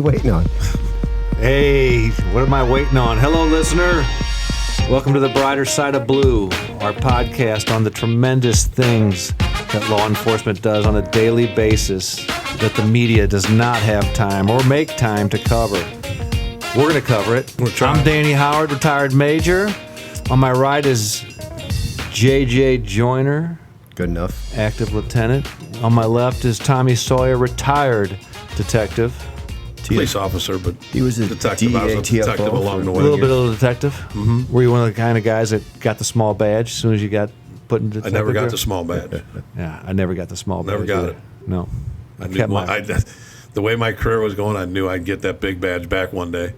waiting on? Hey, what am I waiting on? Hello, listener. Welcome to The Brighter Side of Blue, our podcast on the tremendous things that law enforcement does on a daily basis that the media does not have time or make time to cover. We're going to cover it. I'm Danny Howard, retired major. On my right is JJ Joyner. Good enough. Active lieutenant. On my left is Tommy Sawyer, retired detective. Police officer, but he was a detective. DEA, I was a detective TFO along the way. A little bit of a detective. Mm-hmm. Were you one of the kind of guys that got the small badge as soon as you got put in detective? I never got the small badge. Yeah, I never got the small badge. Never got either. it. No. I knew the way my career was going, I knew I'd get that big badge back one day.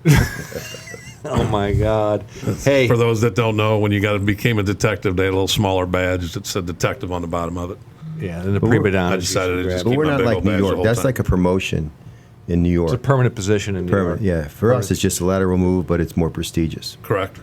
Oh, my God. Hey. For those that don't know, when you became a detective, they had a little smaller badge that said detective on the bottom of it. Yeah, and the prima donna. I decided to just But keep we're my not big like old New badge the York. whole That's time. like a promotion in New York. It's a permanent position in New York. Yeah, for us, it's just a lateral move, but it's more prestigious. Correct.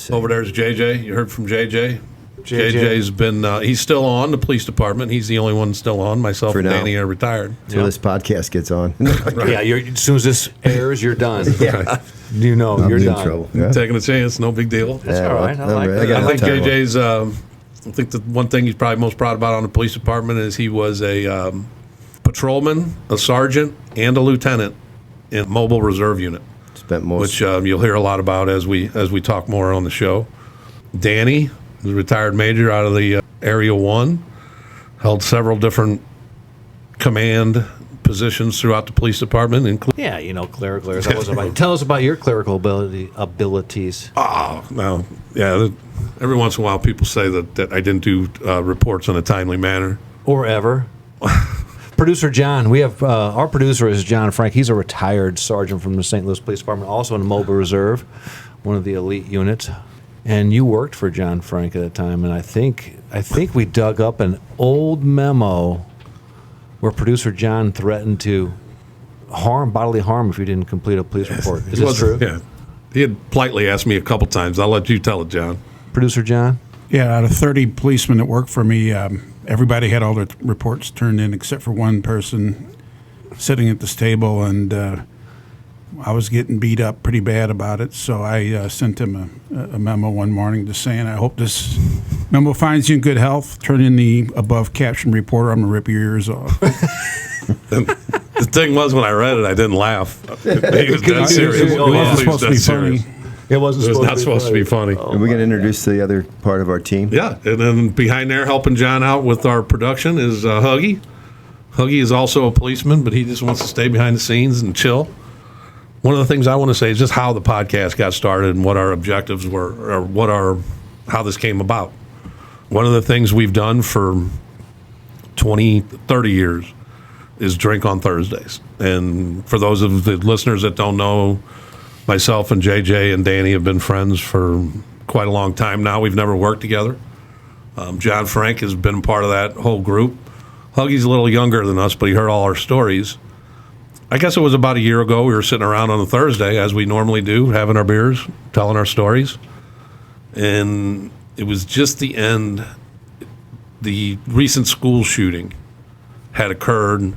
Over there's JJ. You heard from JJ? JJ. JJ's been, he's still on the police department. He's the only one still on. Myself For and now. Danny are retired. So this podcast gets on. Yeah, as soon as this airs, you're done. Yeah. You know, I'm you're in done. trouble. Yeah. Taking a chance, no big deal. That's all right. I like that. got I think time. JJ's. I think the one thing he's probably most proud about on the police department is he was a patrolman, a sergeant, and a lieutenant in mobile reserve unit, Spent most. which you'll hear a lot about as we talk more on the show. Danny is a retired major out of the Area 1, held several different command positions throughout the police department, including. Yeah, clerical. Tell us about your clerical abilities. Oh, no. Yeah, every once in a while people say that I didn't do reports in a timely manner. Or ever. Producer John, we have our producer is John Frank. He's a retired sergeant from the St. Louis Police Department, also in the Mobile Reserve, one of the elite units. And you worked for John Frank at a time, and I think we dug up an old memo where producer John threatened to bodily harm if you didn't complete a police report. Is this true? Yeah. He had politely asked me a couple times. I'll let you tell it, John. Producer John? Yeah, out of 30 policemen that worked for me, everybody had all their reports turned in except for one person sitting at this table, and I was getting beat up pretty bad about it, so I sent him a memo one morning just saying, I hope this memo finds you in good health. Turn in the above caption report, or I'm going to rip your ears off. The thing was, when I read it, I didn't laugh. He was dead serious. It wasn't He was supposed to be dead serious. funny. It wasn't It was not supposed to be funny. Are we going to introduce the other part of our team? Yeah, and then behind there, helping John out with our production is Huggy. Huggy is also a policeman, but he just wants to stay behind the scenes and chill. One of the things I want to say is just how the podcast got started and what our objectives were, or how this came about. One of the things we've done for 20, 30 years is drink on Thursdays. And for those of the listeners that don't know, myself and JJ and Danny have been friends for quite a long time now. We've never worked together. John Frank has been a part of that whole group. Huggy's a little younger than us, but he heard all our stories. I guess it was about a year ago. We were sitting around on a Thursday, as we normally do, having our beers, telling our stories. And it was just the end. The recent school shooting had occurred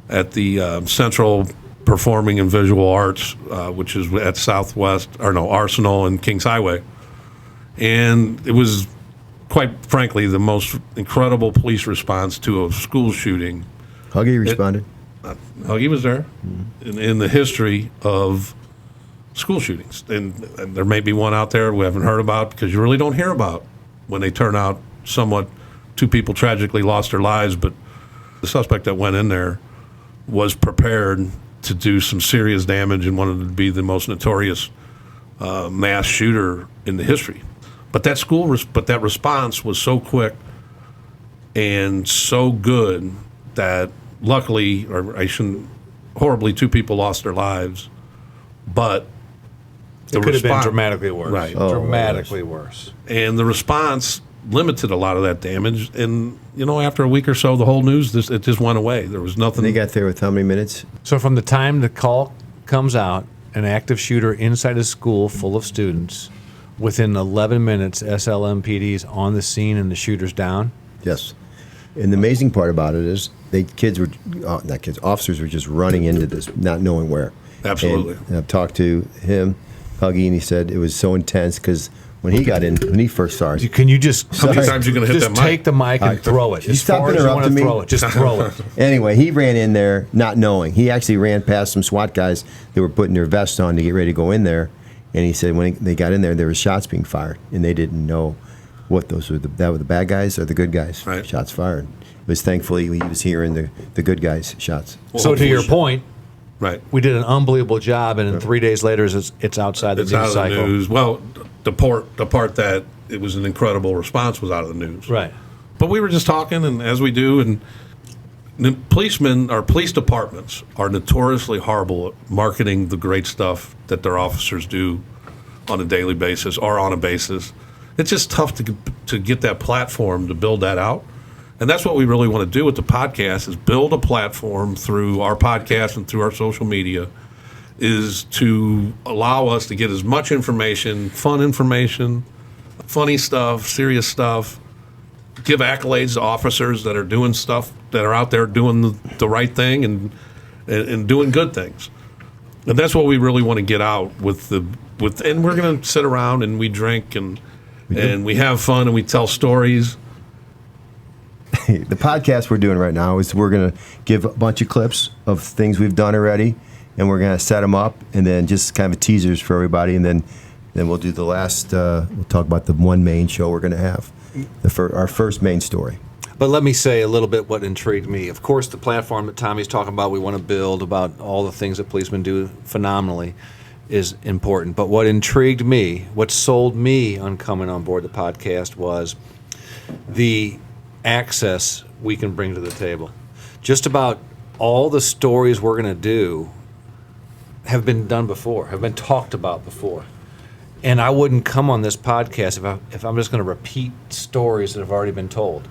at the Central Performing and Visual Arts, which is at Arsenal and Kings Highway. And it was, quite frankly, the most incredible police response to a school shooting. Huggy responded. Huggy was there in the history of school shootings. And there may be one out there we haven't heard about, because you really don't hear about when they turn out somewhat. Two people tragically lost their lives, but the suspect that went in there was prepared to do some serious damage and wanted to be the most notorious mass shooter in the history. But that response was so quick and so good that luckily, horribly, two people lost their lives. But It could have been dramatically worse. Right. Dramatically worse. And the response limited a lot of that damage. And, after a week or so, the whole news, it just went away. There was nothing. They got there with how many minutes? So from the time the call comes out, an active shooter inside a school full of students, within 11 minutes, SLMPD's on the scene and the shooter's down? Yes. And the amazing part about it is officers were just running into this, not knowing where. Absolutely. And I've talked to him, Huggy, and he said it was so intense because when he first saw us. Can you just How many times are you going to hit just that mic? take the mic and throw it You as stop far as you want to interrupting me? throw it? Just throw it. Anyway, he ran in there not knowing. He actually ran past some SWAT guys that were putting their vests on to get ready to go in there. And he said when they got in there were shots being fired, and they didn't know what those were. That were the bad guys or the good guys. Right. Shots fired. It was thankfully he was hearing the good guys' shots. So to your point, Right. we did an unbelievable job, and then 3 days later, it's outside the It's news out of the cycle. news. Well, the part that it was an incredible response was out of the news. Right. But we were just talking, and as we do, and the policemen, our police departments are notoriously horrible at marketing the great stuff that their officers do on a daily basis or on a basis. It's just tough to get that platform to build that out. And that's what we really want to do with the podcast is build a platform through our podcast and through our social media is to allow us to get as much information, funny stuff, serious stuff, give accolades to officers that are doing stuff, that are out there doing the right thing and doing good things. And that's what we really want to get out and we're going to sit around and we drink and we have fun and we tell stories. The podcast we're doing right now is we're going to give a bunch of clips of things we've done already, and we're going to set them up and then just kind of teasers for everybody, and then we'll do the last. We'll talk about the one main show we're going to have, our first main story. But let me say a little bit what intrigued me. Of course, the platform that Tommy's talking about, we want to build about all the things that policemen do phenomenally is important. But what intrigued me, what sold me on coming on board the podcast was the access we can bring to the table. Just about all the stories we're going to do have been done before, have been talked about before. And I wouldn't come on this podcast if I'm just going to repeat stories that have already been told.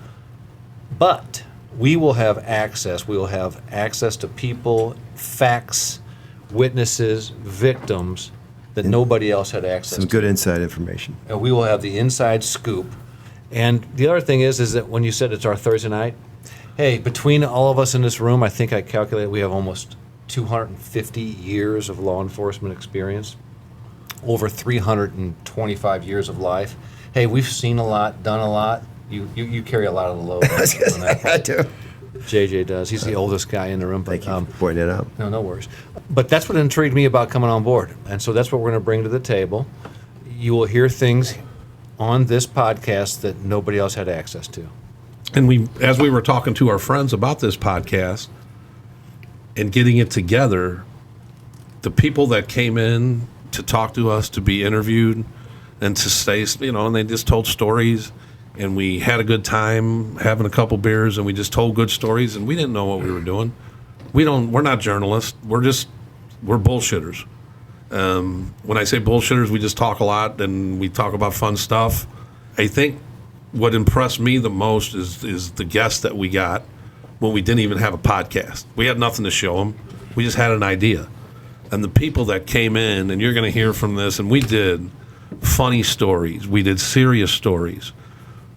But we will have access. We will have access to people, facts, witnesses, victims that nobody else had access to. Some good inside information. And we will have the inside scoop. And the other thing is that when you said it's our Thursday night, hey, between all of us in this room, I think I calculated we have almost 250 years of law enforcement experience, over 325 years of life. Hey, we've seen a lot, done a lot. You carry a lot of the load. I do. JJ does. He's the oldest guy in the room. Thank you for pointing that out. No worries. But that's what intrigued me about coming on board. And so that's what we're going to bring to the table. You will hear things on this podcast that nobody else had access to. And as we were talking to our friends about this podcast and getting it together, the people that came in to talk to us, to be interviewed, and to stay, and they just told stories, and we had a good time having a couple beers, and we just told good stories, and we didn't know what we were doing. We're not journalists. We're bullshitters. When I say bullshitters, we just talk a lot and we talk about fun stuff. I think what impressed me the most is the guests that we got when we didn't even have a podcast. We had nothing to show them. We just had an idea. And the people that came in, and you're going to hear from this, and we did funny stories. We did serious stories.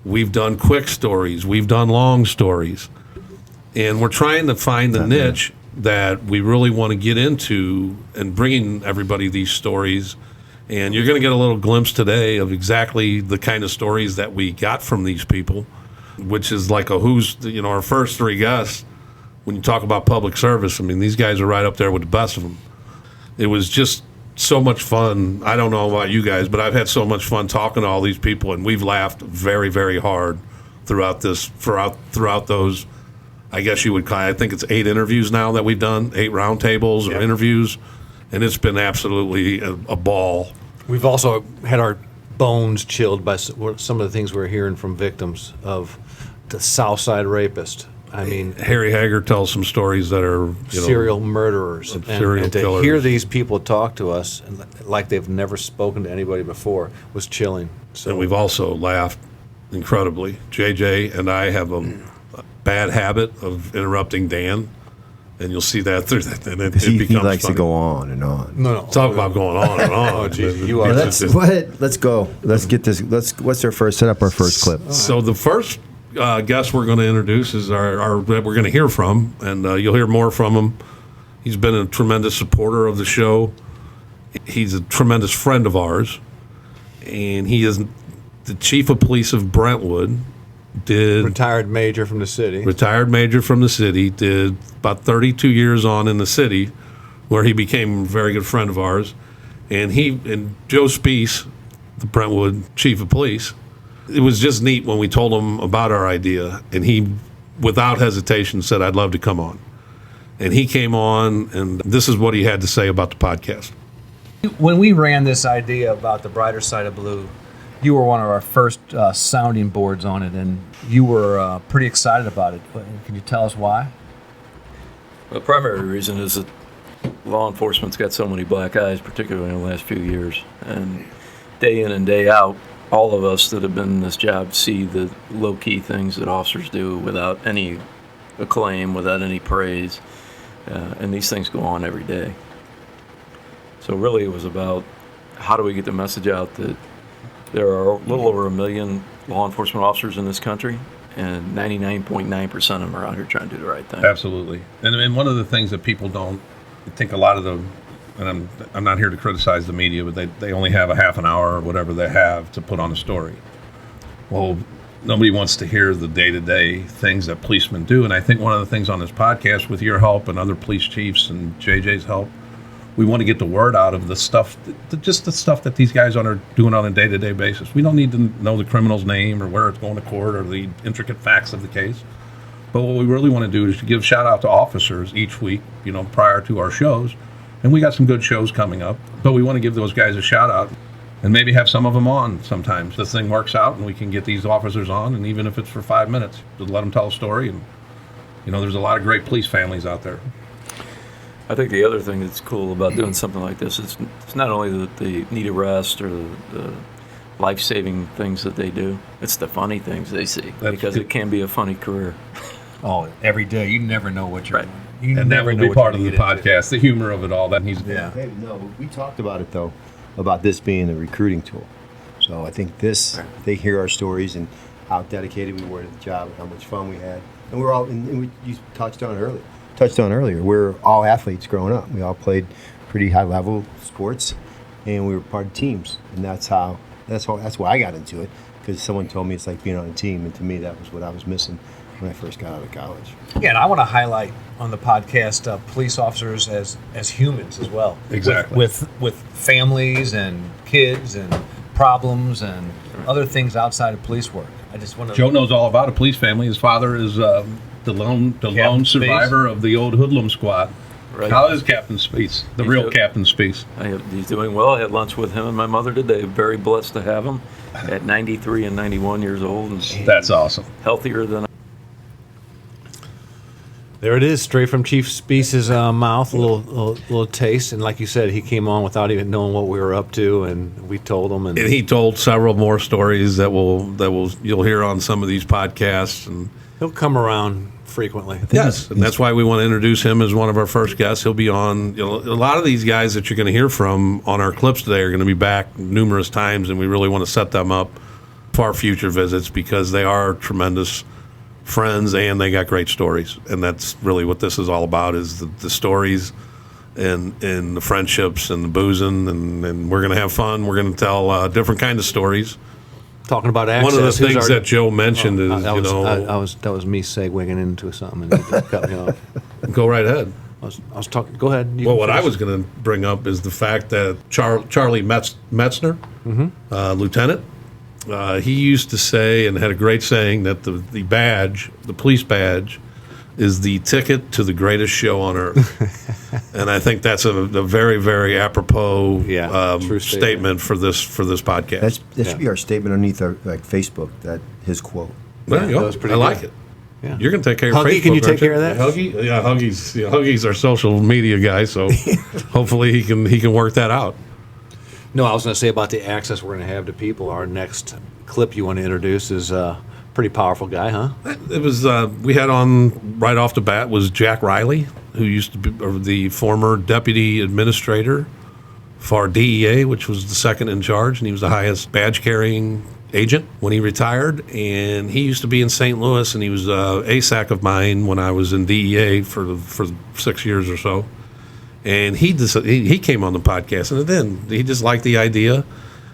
We've done quick stories. We've done long stories. And we're trying to find the niche that we really want to get into and bringing everybody these stories. And you're going to get a little glimpse today of exactly the kind of stories that we got from these people, which is like our first three guests. When you talk about public service, I mean, these guys are right up there with the best of them. It was just so much fun. I don't know about you guys, but I've had so much fun talking to all these people, and we've laughed very, very hard throughout those. I guess you would call. I think it's 8 interviews now that we've done, 8 roundtables or interviews, and it's been absolutely a ball. We've also had our bones chilled by some of the things we're hearing from victims of the Southside rapist. I mean, Harry Hager tells some stories that are serial murderers, serial and to killers. hear these people talk to us like they've never spoken to anybody before was chilling. So And we've also laughed incredibly. JJ and I have a bad habit of interrupting Dan, and you'll see that through that. And it He becomes likes funny. to go on and on. no, Talk about going on and on. Oh, geez, you are. Yeah, let's go. Let's get this. What's our first? Set up our first clip. So the first guest we're going to introduce is our that we're going to hear from, and you'll hear more from him He's been a tremendous supporter of the show. He's a tremendous friend of ours. And he is the chief of police of Brentwood. Retired major from the city. Did about 32 years on in the city, where he became a very good friend of ours. And Joe Speece, the Brentwood chief of police, it was just neat when we told him about our idea, and he, without hesitation, said, "I'd love to come on." And he came on, and this is what he had to say about the podcast. When we ran this idea about the brighter side of blue, you were one of our first sounding boards on it, and you were pretty excited about it. Can you tell us why? The primary reason is that law enforcement's got so many black eyes, particularly in the last few years. And day in and day out, all of us that have been in this job see the low-key things that officers do without any acclaim, without any praise. And these things go on every day. So really it was about how do we get the message out that there are a little over 1 million law enforcement officers in this country, and 99.9% of them are out here trying to do the right thing. Absolutely. And one of the things that people don't, I think a lot of them, and I'm not here to criticize the media, but they only have a half an hour or whatever they have to put on a story. Well, nobody wants to hear the day-to-day things that policemen do. And I think one of the things on this podcast, with your help and other police chiefs and JJ's help, we want to get the word out of the stuff, just the stuff that these guys are doing on a day-to-day basis. We don't need to know the criminal's name or where it's going to court or the intricate facts of the case. But what we really want to do is to give shout-out to officers each week, prior to our shows. And we got some good shows coming up. But we want to give those guys a shout-out and maybe have some of them on sometimes. This thing works out and we can get these officers on, and even if it's for 5 minutes, just let them tell a story. And, there's a lot of great police families out there. I think the other thing that's cool about doing something like this is it's not only that they need a rest or the life-saving things that they do, it's the funny things they see, because it can be a funny career. Oh, every day. You never know what you're right. You and never that know will be part of you're the gonna get podcast, the humor of it all. That needs. Yeah. Hey, no, we talked about it though, about this being a recruiting tool. So I think they hear our stories and how dedicated we were to the job and how much fun we had, and we're all. And you touched on earlier. We're all athletes growing up. We all played pretty high level sports, and we were part of teams. And that's why I got into it, because someone told me it's like being on a team, and to me that was what I was missing when I first got out of college. Yeah, and I want to highlight on the podcast police officers as humans as well. Exactly. With families and kids and problems and other things outside of police work. I just want to. Joe knows all about a police family. His father is the lone survivor of the old hoodlum squad. Right. How is Captain Speece, the real Captain Speece? He's doing well. I had lunch with him and my mother today. Very blessed to have him at 93 and 91 years old. And That's awesome. healthier than There it is, straight from Chief Speece's mouth, a little taste. And like you said, he came on without even knowing what we were up to, and we told him. And he told several more stories that you'll hear on some of these podcasts. And he'll come around frequently. yes, and that's why we want to introduce him as one of our first guests. He'll be on. A lot of these guys that you're going to hear from on our clips today are going to be back numerous times, and we really want to set them up for our future visits, because they are tremendous friends and they got great stories. And that's really what this is all about, is the stories and the friendships and the boozing, and we're going to have fun. We're going to tell different kinds of stories. Talking about access. One of the things that Joe mentioned is, that was me segueing into something, and you just cut me off. Go right ahead. I was talking. Go ahead. Well, what I was going to bring up is the fact that Charlie Metzner, lieutenant, he used to say, and had a great saying, that the badge, the police badge, is the ticket to the greatest show on earth. And I think that's a very, very apropos true statement for this podcast. That should be our statement underneath our Facebook. That his quote. There you go. I like it. Yeah. You're going to take care of Huggy, Facebook. can you take aren't care of that? Huggy? Yeah, Huggy's our social media guy, so hopefully he can work that out. No, I was going to say about the access we're going to have to people. Our next clip you want to introduce is a pretty powerful guy, huh? It was we had on right off the bat was Jack Riley, who used to be the former deputy administrator for DEA, which was the second in charge, and he was the highest badge carrying agent when he retired. And he used to be in St. Louis, and he was a ASAC of mine when I was in DEA for 6 years or so. And he came on the podcast, and then he just liked the idea.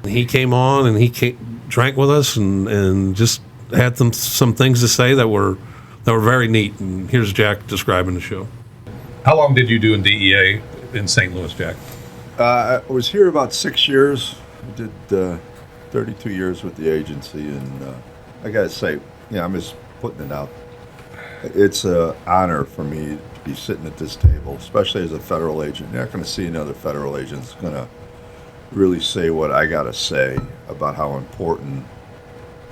He came on and he drank with us and just had some things to say that were very neat. And here's Jack describing the show. How long did you do in DEA in St. Louis, Jack? I was here about 6 years. I did 32 years with the agency, and I got to say, I'm just putting it out. It's an honor for me to be sitting at this table, especially as a federal agent. You're not going to see another federal agent that's going to really say what I got to say about how important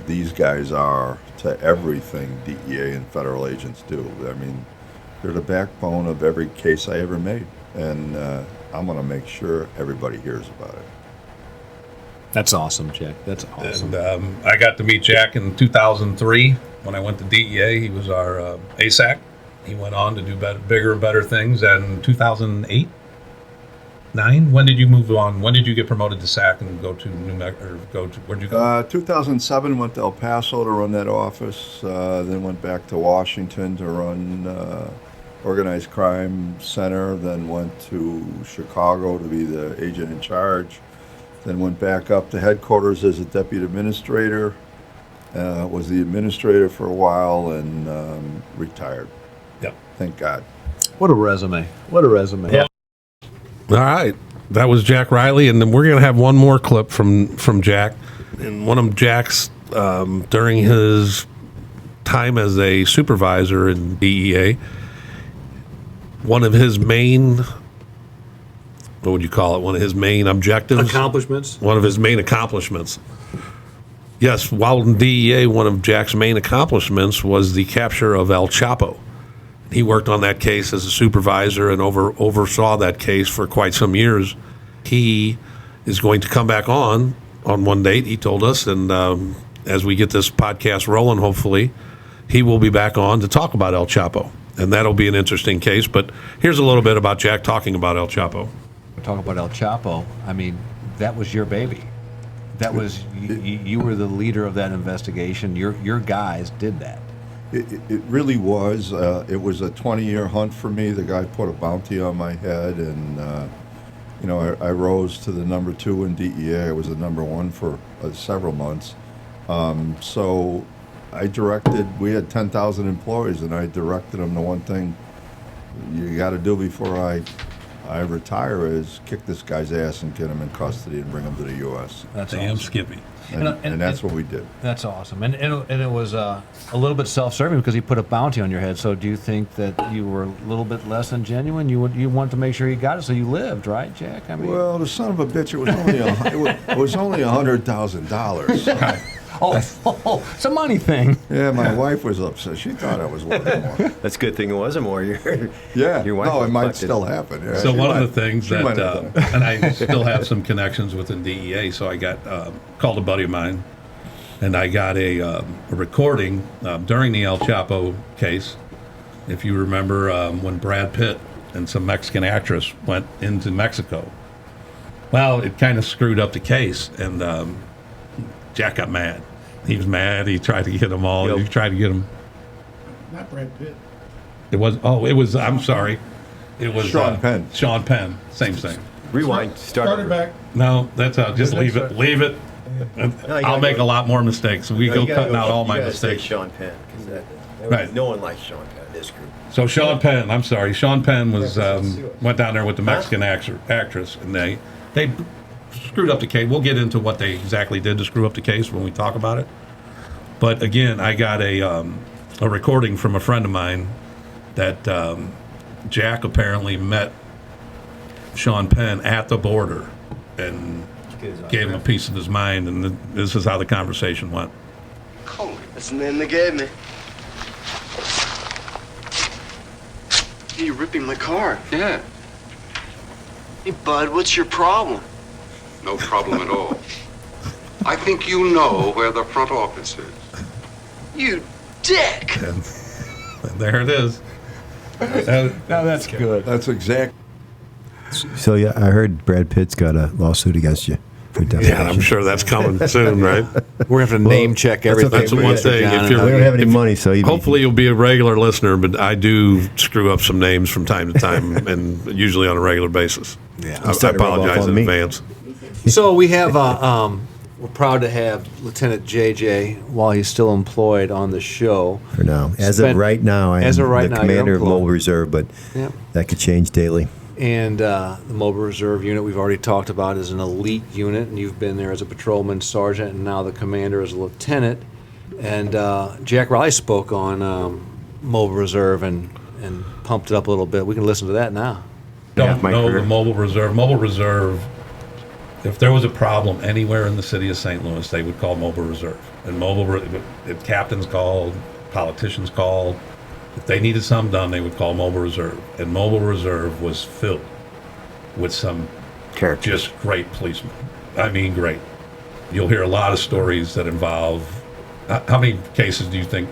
these guys are to everything DEA and federal agents do. I mean, they're the backbone of every case I ever made, and I'm going to make sure everybody hears about it. That's awesome, Jack. That's awesome. And I got to meet Jack in 2003 when I went to DEA. He was our ASAC. He went on to do bigger and better things. And 2008, 9. When did you move on? When did you get promoted to SAC and go to New Mexico? Where'd you go? 2007, went to El Paso to run that office. Then went back to Washington to run Organized Crime Center. Then went to Chicago to be the agent in charge. Then went back up to headquarters as a deputy administrator. Was the administrator for a while and retired. Yep. Thank God. What a resume. What a resume. Yeah. All right. That was Jack Riley. And then we're going to have one more clip from Jack. And one of Jack's, during his time as a supervisor in DEA, one of his main, what would you call it? One of his main objectives? Accomplishments? One of his main accomplishments. Yes, while in DEA, one of Jack's main accomplishments was the capture of El Chapo. He worked on that case as a supervisor and oversaw that case for quite some years. He is going to come back on one date, he told us, and as we get this podcast rolling, hopefully, he will be back on to talk about El Chapo. And that'll be an interesting case. But here's a little bit about Jack talking about El Chapo. We're talking about El Chapo. I mean, that was your baby. That was you were the leader of that investigation. Your guys did that. It really was. It was a 20-year hunt for me. The guy put a bounty on my head, and I rose to the number 2 in DEA. I was the number 1 for several months. So I directed. We had 10,000 employees, and I directed them to one thing you got to do before I retire is kick this guy's ass and get him in custody and bring him to the U.S. That's Damn awesome. Skippy. And that's what we did. That's awesome. And it was a little bit self-serving because he put a bounty on your head. So do you think that you were a little bit less than genuine? You wanted to make sure he got it, so you lived, right, Jack? I mean, Well, the son of a bitch, it was only $100,000. Right. Oh, it's a money thing. Yeah, my wife was upset. She thought I was worth more. That's a good thing it wasn't more. Yeah, Your wife no, it might reflected. still happen. Yeah, So she one might- of the things she might that, have done it. and I still have some connections within DEA, so I got called a buddy of mine, and I got a recording during the El Chapo case. If you remember when Brad Pitt and some Mexican actress went into Mexico. Well, it kind of screwed up the case, and Jack got mad. He was mad. He tried to get them all. Yep. He tried to get them. Not Brad Pitt. I'm sorry. It was Sean Penn. Sean Penn. Same thing. Rewind. Start it back. No, that's just leave it. Leave it. No, you I'll gotta make go- a lot more mistakes. We No, go you gotta cutting out all you my gotta say mistakes. Sean Penn, because Right. no one likes Sean Penn. This group. So Sean Penn, I'm sorry, Sean Penn was went down there with the Mexican actress, and they screwed up the case. We'll get into what they exactly did to screw up the case when we talk about it. But again, I got a recording from a friend of mine that Jack apparently met Sean Penn at the border and gave him a piece of his mind, and this is how the conversation went. Oh, that's the name they gave me. You're ripping my car. Yeah, Hey, bud, what's your problem? no problem at all. I think you know where the front office is. You dick! And there it is. Now that's good. That's exact. So yeah, I heard Brad Pitt's got a lawsuit against you. Good Yeah, definition. I'm sure that's coming soon, right? We're going to have to name check everything. that's the one thing. John If and you're- We Huggy. don't have any If- money, so Hopefully you'll be a regular listener, but I do screw up some names from time to time, and usually on a regular basis. Yeah. I starting to rub off apologize on in me. advance. So we have, we're proud to have Lieutenant JJ, while he's still employed on the show. for now. As Spent- of right now, I am as of right the now, commander you're of employed. Mobile Reserve, but Yep. that could change daily. And the Mobile Reserve Unit we've already talked about is an elite unit, and you've been there as a patrolman sergeant, and now the commander as a lieutenant. And Jack Riley spoke on Mobile Reserve and pumped it up a little bit. We can listen to that now. Don't my know career. the Mobile Reserve. Mobile Reserve, if there was a problem anywhere in the city of St. Louis, they would call Mobile Reserve. And if captains called, politicians called, if they needed something done, they would call Mobile Reserve. And Mobile Reserve was filled with some Character. just great policemen. I mean, great. You'll hear a lot of stories that involve. How many cases do you think?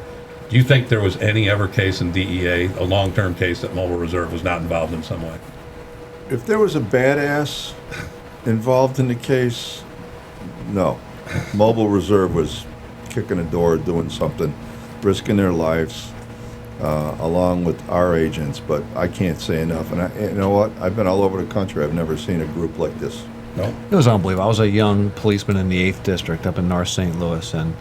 Do you think there was any ever case in DEA, a long-term case, that Mobile Reserve was not involved in some way? If there was a badass involved in the case, no. Mobile Reserve was kicking a door, doing something, risking their lives, along with our agents. But I can't say enough. And you know what? I've been all over the country. I've never seen a group like this. No. It was unbelievable. I was a young policeman in the 8th District up in North St. Louis, and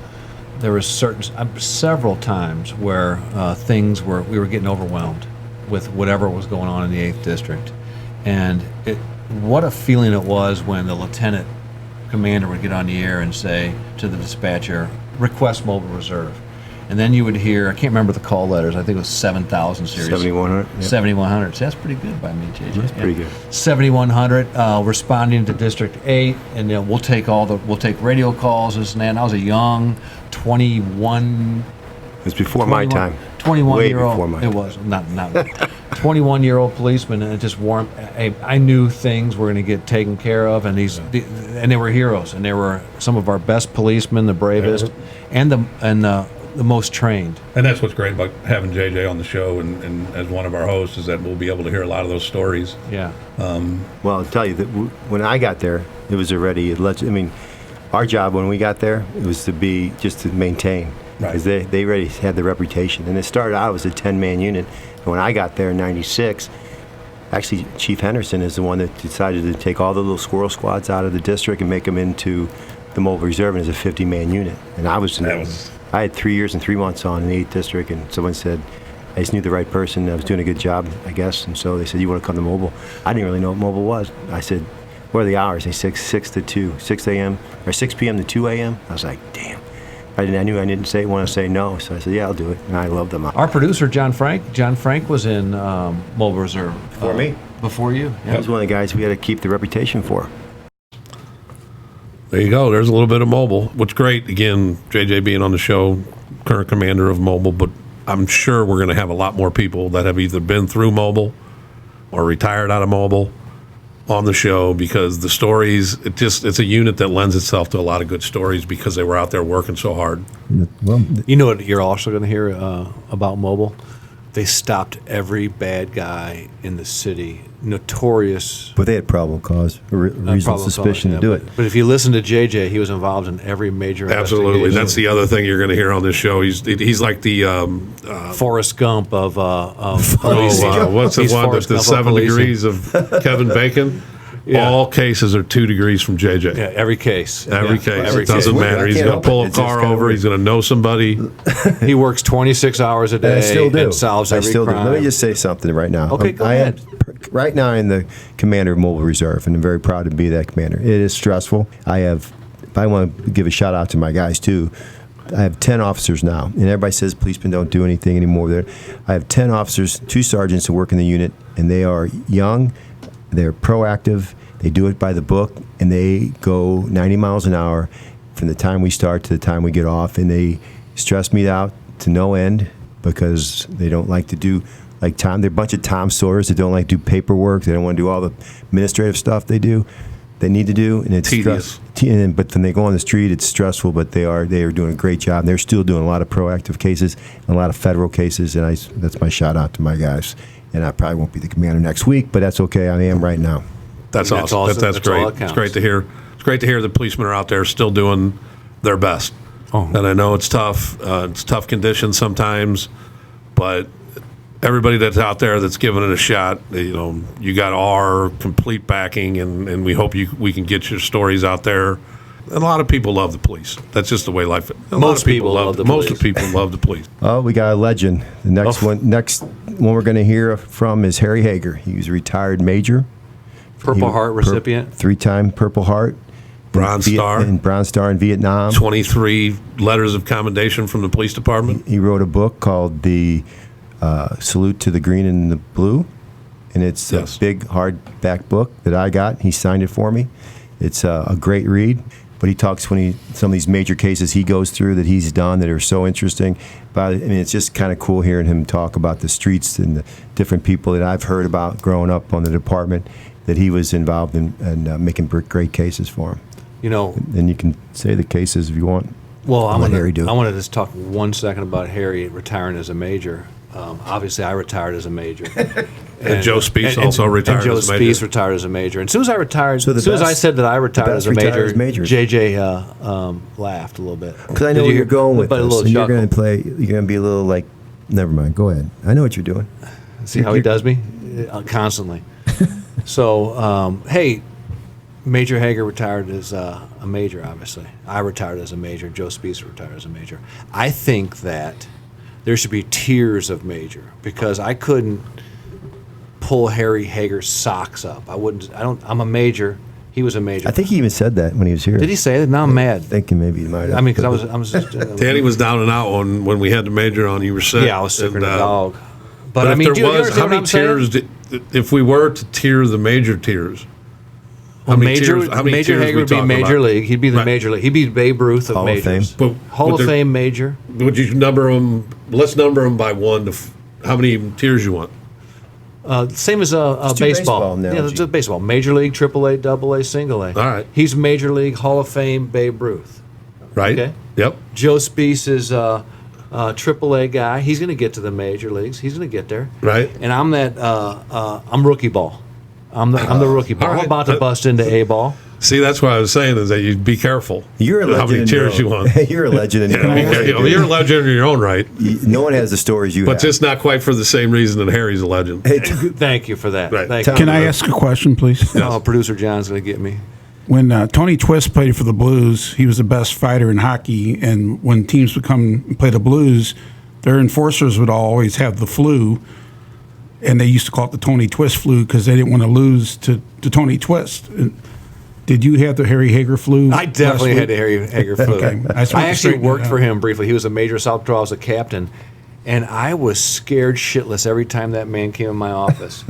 there was several times where we were getting overwhelmed with whatever was going on in the 8th District. And what a feeling it was when the lieutenant commander would get on the air and say to the dispatcher, request Mobile Reserve. And then you would hear, I can't remember the call letters, I think it was 7,000 series. 7,100. Yep. 7,100. So that's pretty good by me, JJ. That's pretty good. 7,100 responding to District 8, and we'll take radio calls, this and that. And I was a young 21. It was before my 21 time. 21-year-old. Way before my It was not 21-year-old policeman, and it just warmed. I knew things were going to get taken care of, and and they were heroes, and they were some of our best policemen, the bravest, and the most trained. And that's what's great about having JJ on the show and as one of our hosts, is that we'll be able to hear a lot of those stories. Yeah. Well, I'll tell you that when I got there, it was already. Our job when we got there, it was to maintain. Right. Because they already had the reputation. And it started out as a 10-man unit. And when I got there in 96, actually Chief Henderson is the one that decided to take all the little squirrel squads out of the district and make them into the Mobile Reserve as a 50-man unit. And I I had 3 years and 3 months on in the 8th District, and someone said, I just knew the right person. I was doing a good job, I guess. And so they said, you want to come to Mobile? I didn't really know what Mobile was. I said, what are the hours? They said 6 to 2, 6 a.m. or 6 p.m. to 2 a.m. I was like, damn. I knew I didn't want to say no, so I said, yeah, I'll do it. And I loved them. Our producer, John Frank was in Mobile Reserve. Before me. Before you. He Yeah. was one of the guys we had to keep the reputation for. There you go. There's a little bit of Mobile, which is great. Again, JJ being on the show, current commander of Mobile, but I'm sure we're going to have a lot more people that have either been through Mobile or retired out of Mobile on the show, because the stories, it's a unit that lends itself to a lot of good stories because they were out there working so hard. Well, You know what you're also going to hear about Mobile? They stopped every bad guy in the city. Notorious. but they had probable cause, reasonable probable suspicion cause, to do yeah, it. But if you listen to JJ, he was involved in every major Absolutely. investigation. That's the other thing you're going to hear on this show. He's like the Forrest Gump of what's the He's one Forrest that's the Gump of 7 policing. degrees of Kevin Bacon? Yeah. All cases are 2 degrees from JJ. Yeah, every case. Every Yeah, case. every It doesn't case. matter. I He's can't going to help pull it. a It's just car kinda over. weird. He's going to know somebody. He works 26 hours a day I still do. and solves I every still crime. do. Let me just say something right now. Okay, go ahead. Right now, I'm the commander of Mobile Reserve, and I'm very proud to be that commander. It is stressful. I want to give a shout out to my guys too. I have 10 officers now, and everybody says policemen don't do anything anymore. I have 10 officers, 2 sergeants that work in the unit, and they are young, they're proactive, they do it by the book, and they go 90 miles an hour from the time we start to the time we get off, and they stress me out to no end because they don't like to do like Tom. They're a bunch of Tom Sawyers that don't like to do paperwork. They don't want to do all the administrative stuff they need to do, and it's Tedious. But when they go on the street, it's stressful. But they are doing a great job. They're still doing a lot of proactive cases, and a lot of federal cases, and that's my shout out to my guys. And I probably won't be the commander next week, but that's okay. I am right now. That's That's awesome. awesome. That's That's all great. that It's counts. great to hear. It's great to hear the policemen are out there still doing their best. Oh. And I know it's tough. It's tough conditions sometimes, but everybody that's out there that's giving it a shot, you got our complete backing, and we hope we can get your stories out there. A lot of people love the police. That's just the way life is. Most people love the Most police. of people love the police. Oh, we got a legend. The next one we're going to hear from is Harry Hager. He was a retired major. Purple Heart recipient. 3-time Purple Heart. Bronze Star. And Bronze Star in Vietnam. 23 letters of commendation from the police department. He wrote a book called The Salute to the Green and the Blue. And it's Yes. a big hardback book that I got. He signed it for me. It's a great read. But he talks some of these major cases he goes through that he's done that are so interesting. But it's just kind of cool hearing him talk about the streets and the different people that I've heard about growing up on the department that he was involved in and making great cases for him. And you can say the cases if you want. Well, I Let Harry do it. want to just talk 1 second about Harry retiring as a major. Obviously, I retired as a major. And Joe Speece also retired and Joe as a major. Speece retired as a major. And as soon as I retired, So as soon as I said that I retired as a retired major, as majors. JJ laughed a little bit. Because I know where you're going with but this. a little And you're chuckle. going to play. You're going to be a little like. Never mind. Go ahead. I know what you're doing. See how he does me? Constantly. So, hey, Major Hager retired as a major, obviously. I retired as a major. Joe Speece retired as a major. I think that there should be tiers of major because I couldn't pull Harry Hager's socks up. I'm a major. He was a major. I think he even said that when he was here. Did he say that? Now I'm mad. Thinking maybe he might have. I mean, because I was just. Danny was down and out when we had the major on. You were sick. Yeah, I was sicker than a And, dog. But I if mean, there do you was, understand how what many I'm saying? tiers? If we were to tier the major tiers, how many Major tiers? How many Major tiers Hager we would be talking major about? league. He'd be the Right. major league. He'd be Babe Ruth of Hall of majors. Fame. But Hall would of there- Fame major. Would you number them? Let's number them by one to. How many tiers you want? Same as a do baseball. baseball Yeah, analogy. it's a baseball. Major League, Triple A, Double A, Single A. All right. He's Major League Hall of Fame Babe Ruth. Right. Okay. Yep. Joe Speece is a Triple A guy. He's going to get to the major leagues. He's going to get there. Right. And I'm that. I'm rookie ball. I'm the rookie ball. all right. I'm about to bust into A ball. See, that's what I was saying is that you be careful. You're a legend. How many in tiers you your own- want? You're a legend in your own way, dude. You're a legend in your own right, No one has the stories you but have. just not quite for the same reason that Harry's a legend. Hey, Thank you for that. Right. Thank Tell you. Can I ask a question, please? Oh, producer John's going to get me. When Tony Twist played for the Blues, he was the best fighter in hockey. And when teams would come and play the Blues, their enforcers would always have the flu. And they used to call it the Tony Twist flu because they didn't want to lose to Tony Twist. Did you have the Harry Hager flu? I definitely last had the week? Harry Hager flu. Okay. I just I wanted to actually straighten worked that for out. him briefly. He was a major South Dakota. I was a captain. And I was scared shitless every time that man came in my office.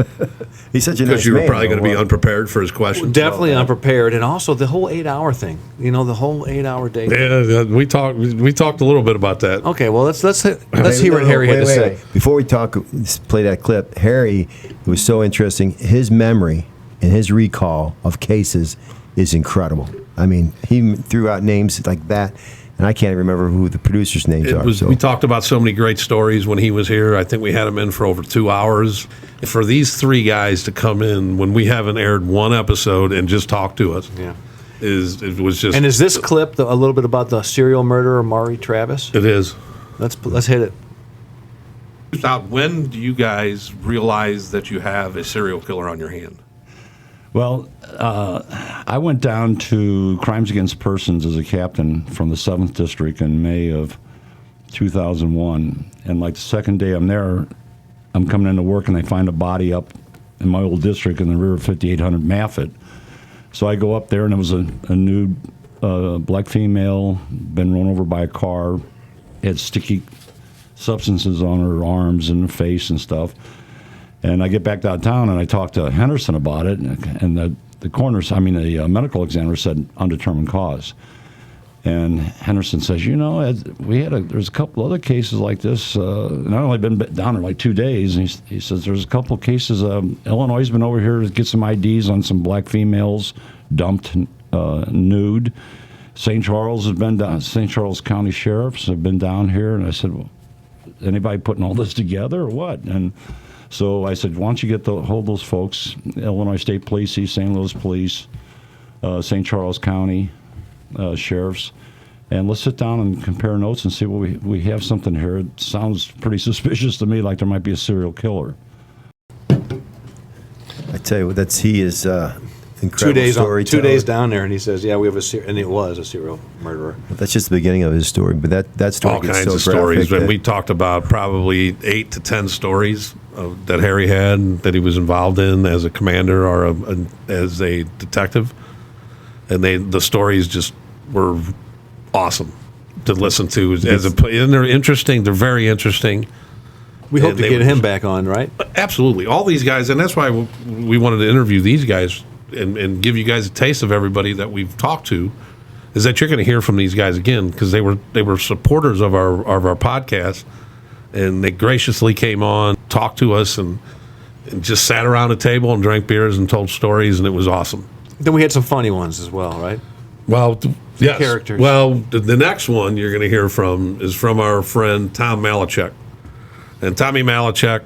he's such a Because nice you were man, probably going to be though. unprepared for his questions. Definitely unprepared. And also the whole 8-hour thing. The whole 8-hour day. Yeah, we talked a little bit about that. Okay, well, let's hear Wait, what no, Harry had wait, to wait. say. Before we play that clip, Harry, it was so interesting. His memory and his recall of cases is incredible. I mean, he threw out names like that, and I can't remember who the producers' names are. So. We talked about so many great stories when he was here. I think we had him in for over 2 hours. For these three guys to come in when we haven't aired one episode and just talk to us, Yeah. it was just. And is this clip a little bit about the serial murderer Maury Travis? It is. Let's hit it. When do you guys realize that you have a serial killer on your hand? Well, I went down to Crimes Against Persons as a captain from the 7th District in May of 2001. And like the second day I'm there, I'm coming into work and I find a body up in my old district in the rear of 5800 Maffett. So I go up there and it was a nude black female, been run over by a car, had sticky substances on her arms and her face and stuff. And I get back downtown and I talk to Henderson about it, and the medical examiner said undetermined cause. And Henderson says, there's a couple other cases like this. And I've only been down there like 2 days. And he says there's a couple cases. Illinois has been over here to get some IDs on some black females dumped nude. St. Charles has been down. St. Charles County sheriffs have been down here. And I said, well, anybody putting all this together or what? And so I said, why don't you hold those folks, Illinois State Police, East St. Louis Police, St. Charles County sheriffs. And let's sit down and compare notes and see what we have something here. It sounds pretty suspicious to me, like there might be a serial killer. I tell you what, he is incredible storyteller. 2 days down there, and he says, "Yeah, we have and it was a serial murderer." That's just the beginning of his story, but that story All gets kinds so of stories. graphic And we talked about probably 8 to 10 stories that Harry had that he was involved in as a commander or as a detective, and the stories just were awesome to listen to. And they're interesting. They're very interesting. We hope to get him back on, right? Absolutely. All these guys, and that's why we wanted to interview these guys and give you guys a taste of everybody that we've talked to, is that you're going to hear from these guys again, because they were supporters of our podcast, and they graciously came on, talked to us, and just sat around a table and drank beers and told stories, and it was awesome. Then we had some funny ones as well, right? Well, yes. Characters. Well, the next one you're going to hear from is from our friend Tom Malachek. And Tommy Malachek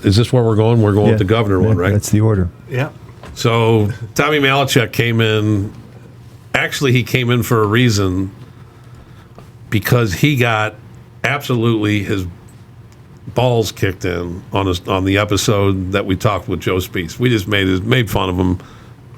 is this where we're going? We're going with the governor one, right? That's the order. Yeah. So Tommy Malachek came in. Actually, he came in for a reason, because he got absolutely his balls kicked in on the episode that we talked with Joe Spees. We just made fun of him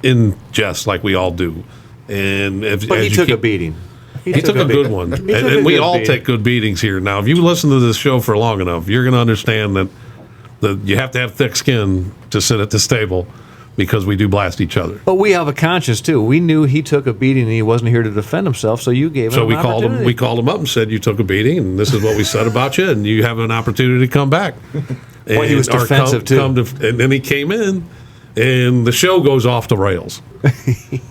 in jest, like we all do. And But he took a beating. He took a good one. And we all take good beatings here. Now, if you listen to this show for long enough, you're going to understand that you have to have thick skin to sit at this table, because we do blast each other. But we have a conscience too. We knew he took a beating and he wasn't here to defend himself, so you gave him an opportunity. We called him up and said, "You took a beating, and this is what we said about you, and you have an opportunity to come back." Well, he was defensive too. And then he came in, and the show goes off the rails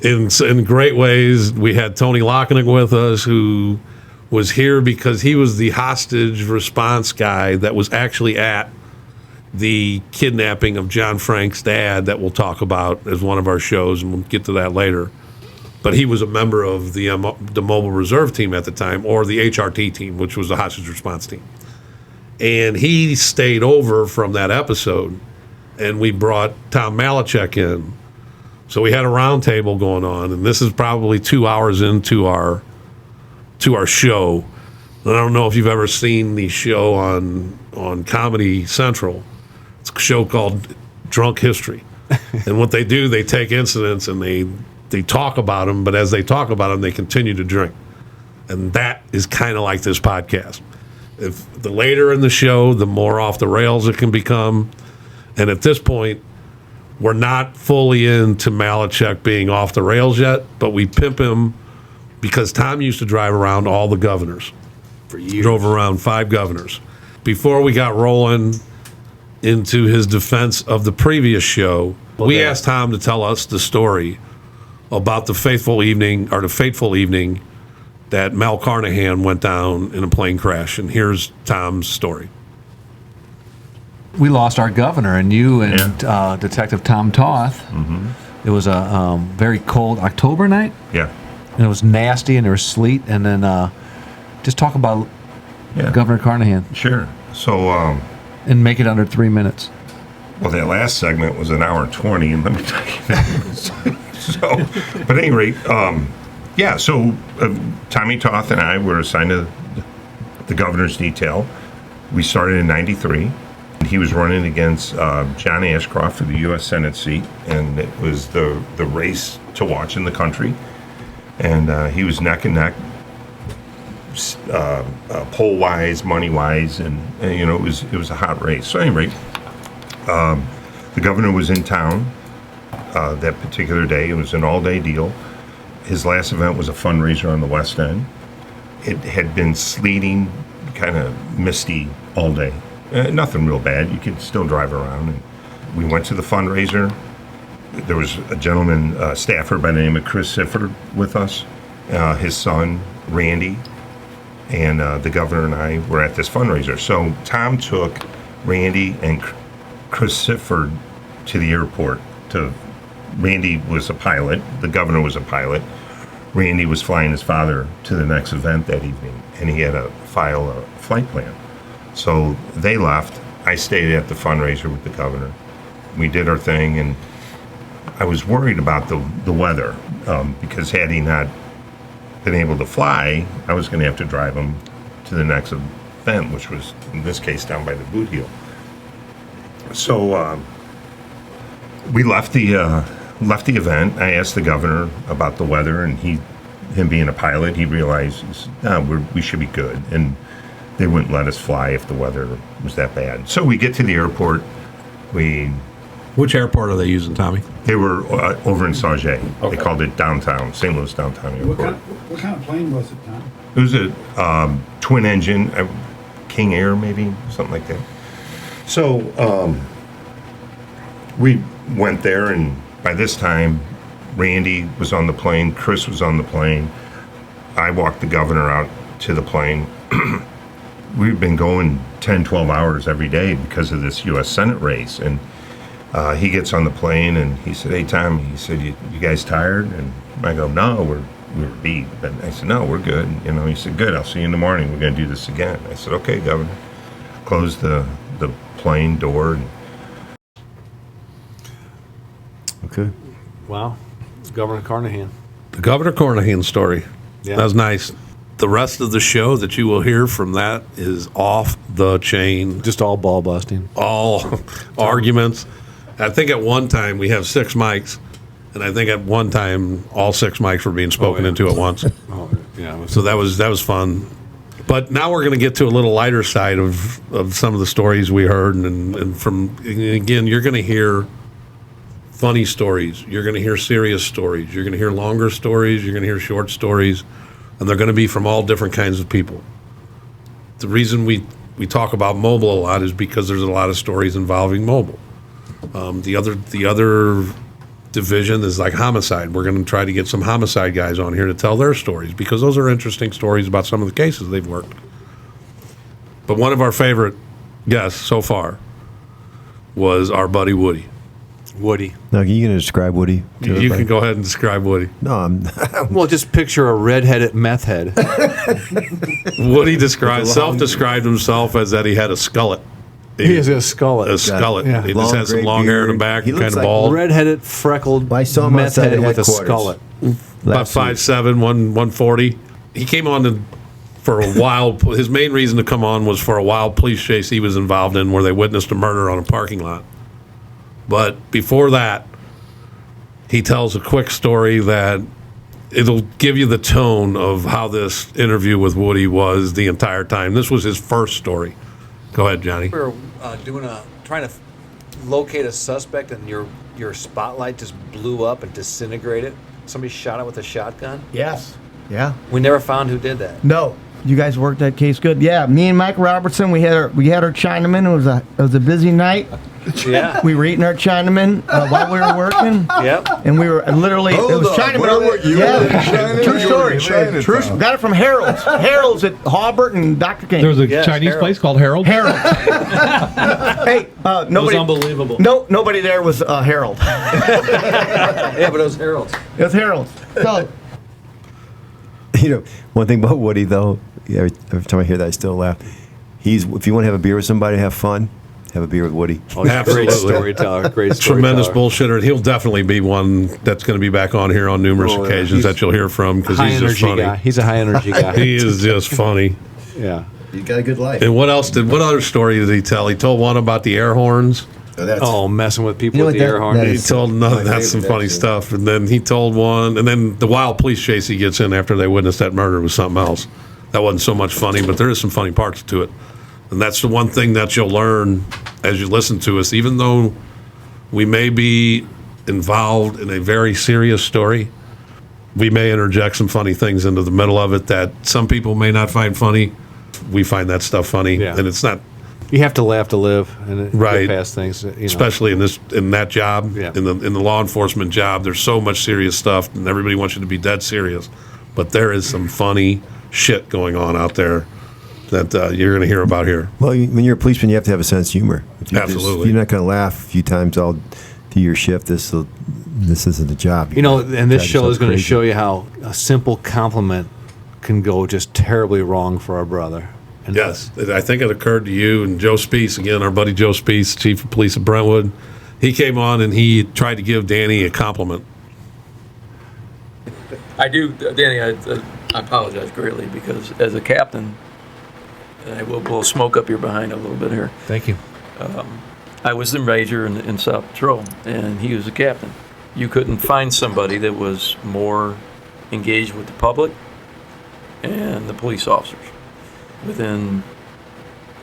in great ways. We had Tony Lockenick with us, who was here because he was the hostage response guy that was actually at the kidnapping of John Frank's dad that we'll talk about as one of our shows, and we'll get to that later. But he was a member of the Mobile Reserve Team at the time, or the HRT team, which was the hostage response team. And he stayed over from that episode, and we brought Tom Malachek in. So we had a round table going on, and this is probably 2 hours into our show. And I don't know if you've ever seen the show on Comedy Central. It's a show called Drunk History. And what they do, they take incidents and they talk about them, but as they talk about them, they continue to drink. And that is kind of like this podcast. If the later in the show, the more off the rails it can become. And at this point, we're not fully into Malachek being off the rails yet, but we pimp him because Tom used to drive around all the governors. For years. Drove around 5 governors. Before we got rolling into his defense of the previous show, we asked Tom to tell us the story about the fateful evening that Mel Carnahan went down in a plane crash. And here's Tom's story. We lost our governor, and you and Detective Tom Toth. Mm-hmm. It was a very cold October night. Yeah. And it was nasty, and there was sleet. And then just talk about Governor Carnahan. Sure. So... and make it under 3 minutes. Well, that last segment was an hour and 20, and let me tell you that. So, but at any rate, so Tommy Toth and I were assigned to the governor's detail. We started in '93. He was running against John Ashcroft for the U.S. Senate seat, and it was the race to watch in the country. And he was neck and neck, poll-wise, money-wise, and it was a hot race. So, at any rate, the governor was in town that particular day. It was an all-day deal. His last event was a fundraiser on the West End. It had been sleeting, kind of misty all day. Nothing real bad. You could still drive around. And we went to the fundraiser. There was a gentleman, staffer by the name of Chris Sifford with us, his son, Randy, and the governor and I were at this fundraiser. So Tom took Randy and Chris Sifford to the airport. Randy was a pilot. The governor was a pilot. Randy was flying his father to the next event that evening, and he had to file a flight plan. So they left. I stayed at the fundraiser with the governor. We did our thing, and I was worried about the weather because had he not been able to fly, I was going to have to drive him to the next event, which was in this case down by the boot heel. So we left the event. I asked the governor about the weather, and him being a pilot, he realized we should be good, and they wouldn't let us fly if the weather was that bad. So we get to the airport. Which airport are they using, Tommy? They were over in Sauget. Okay. They called it downtown, St. Louis downtown airport. What kind of plane was it, Tom? It was a twin engine, King Air maybe, something like that. So we went there, and by this time, Randy was on the plane, Chris was on the plane. I walked the governor out to the plane. We've been going 10, 12 hours every day because of this U.S. Senate race. And he gets on the plane, and he said, "Hey, Tom," he said, you guys tired? And I go, "No, we were beat." But I said, "No, we're good." He said, "Good, I'll see you in the morning. We're going to do this again." I said, "Okay, Governor." Closed the plane door. Okay. Wow. Governor Carnahan. The Governor Carnahan story. Yeah. That was nice. The rest of the show that you will hear from that is off the chain. Just all ball busting. All arguments. I think at one time we have 6 mics, and I think at one time all 6 mics were being spoken into at once. Oh, yeah. So that was fun. But now we're going to get to a little lighter side of some of the stories we heard, and again, you're going to hear funny stories. You're going to hear serious stories. You're going to hear longer stories. You're going to hear short stories. And they're going to be from all different kinds of people. The reason we talk about mobile a lot is because there's a lot of stories involving mobile. The other division is like homicide. We're going to try to get some homicide guys on here to tell their stories because those are interesting stories about some of the cases they've worked. But one of our favorite guests so far was our buddy Woody. Woody. Now, are you going to describe Woody? You can go ahead and describe Woody. No, I'm. Well, just picture a red-headed meth head. Woody self-described himself as that he had a skullet. He has a skullet. A skullet. Yeah. He just has some long hair in the back, kind of bald. Red-headed, freckled I saw him meth outside head the with a headquarters. skullet. About 5'7", 140. He came on for a wild. His main reason to come on was for a wild police chase he was involved in, where they witnessed a murder on a parking lot. But before that, he tells a quick story that it'll give you the tone of how this interview with Woody was the entire time. This was his first story. Go ahead, Johnny. We were trying to locate a suspect, and your spotlight just blew up and disintegrated. Somebody shot it with a shotgun. Yes. Yeah. We never found who did that. No. You guys worked that case good. Yeah. Me and Mike Robertson, we had our Chinaman. It was a busy night. Yeah. We were eating our Chinaman while we were working. Yep. And we were literally it was Chinaman. Where were you? Yeah. True story. True. Got it from Harold's. Harold's at Hawbert and Dr. King. There was a Chinese place called Harold. Harold. Hey, nobody. It was unbelievable. No, nobody there was Harold. Yeah, but it was Harold's. It was Harold's. So. One thing about Woody though, every time I hear that, I still laugh. If you want to have a beer with somebody, have fun. Have a beer with Woody. Oh, absolutely. Great storyteller. Great storyteller. Tremendous bullshitter. He'll definitely be one that's going to be back on here on numerous occasions that you'll hear from because he's just funny. Guy. He's a high energy guy. He is just funny. Yeah. He's got a good life. And what other story did he tell? He told one about the air horns. Messing with people with the air horn. He told that's some funny stuff. And then he told one, and then the wild police chase he gets in after they witnessed that murder was something else. That wasn't so much funny, but there is some funny parts to it. And that's the one thing that you'll learn as you listen to us. Even though we may be involved in a very serious story, we may interject some funny things into the middle of it that some people may not find funny. We find that stuff funny, and it's not. You have to laugh to live, and get past things. Especially in that job, in the law enforcement job. There's so much serious stuff, and everybody wants you to be dead serious. But there is some funny shit going on out there that you're going to hear about here. Well, when you're a policeman, you have to have a sense of humor. Absolutely. If you're not going to laugh a few times all through your shift, this isn't a job. And this show is going to show you how a simple compliment can go just terribly wrong for our brother. Yes, I think it occurred to you and Joe Speece, again, our buddy Joe Speece, Chief of Police of Brentwood. he came on and he tried to give Danny a compliment. I do, Danny. I apologize greatly because as a captain, and I will blow smoke up your behind a little bit here. Thank you. I was the major in South Patrol, and he was the captain. You couldn't find somebody that was more engaged with the public and the police officers within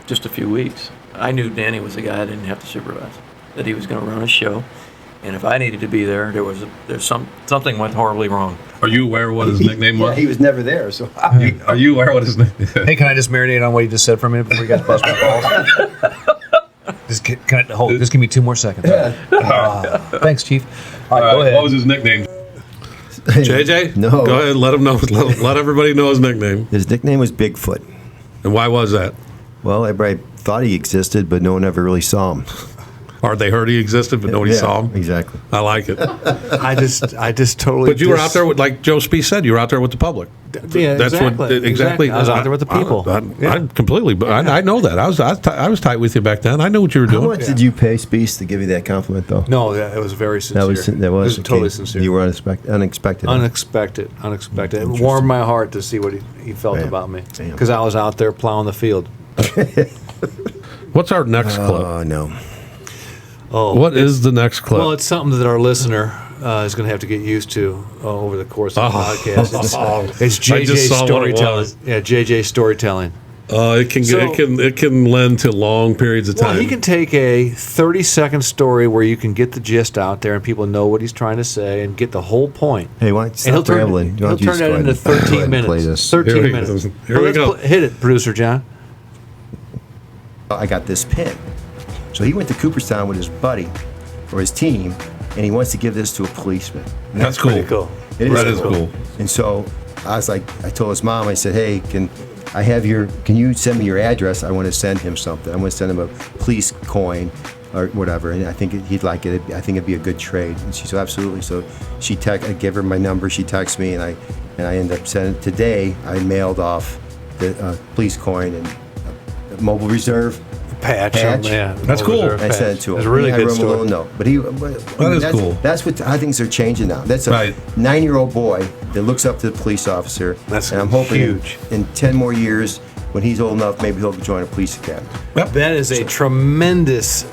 just a few weeks. I knew Danny was the guy I didn't have to supervise, that he was going to run a show, and if I needed to be there, something went horribly wrong. Are you aware of what his nickname was? Yeah, he was never there, so. Are you aware of what his name is? Hey, can I just marinate on what you just said for a minute before you guys bust my balls? Just give me 2 more seconds. Thanks, Chief. All right, go ahead. What was his nickname? JJ? No. Go ahead, let him know. Let everybody know his nickname. His nickname was Bigfoot. And why was that? Well, everybody thought he existed, but no one ever really saw him. Or they heard he existed, but nobody saw him. Exactly. I like it. I just totally. But you were out there with, like Joe Spee said, you were out there with the public. Yeah, That's exactly. what exactly. I was out there with the people. I completely, but I know that. I was tight with you back then. I knew what you were doing. How much did you pay Speece to give you that compliment, though? No, it was very sincere. That was totally sincere. You were unexpected. Unexpected. It warmed my heart to see what he felt about me because I was out there plowing the field. What's our next clip? Oh no. Oh, what is the next clip? Well, it's something that our listener is going to have to get used to over the course of the podcast. It's JJ's storytelling. Yeah, JJ's storytelling. It can lend to long periods of time. Well, he can take a 30-second story where you can get the gist out there and people know what he's trying to say and get the whole point. Hey, why don't you stop rambling? He'll turn that into 13 minutes. Play this. 13 minutes. Here we go. Hit it, producer John. I got this pin. So he went to Cooperstown with his buddy or his team, and he wants to give this to a policeman. And that's cool. Cool. That is cool. And so I was like, I told his mom, I said, hey, can you send me your address? I want to send him something. I want to send him a police coin or whatever, and I think he'd like it. I think it'd be a good trade. And she said, absolutely. So I gave her my number. She texted me, and I ended up sending it. Today, I mailed off the police coin and a mobile reserve patch. Yeah, that's cool. I sent it to him. It's a really good I wrote story. him a little note. But that's cool. That's what how things are changing now. That's a 9-year-old boy that looks up to the police officer. That's and I'm hoping huge. In 10 more years, when he's old enough, maybe he'll join a police academy. That is a tremendous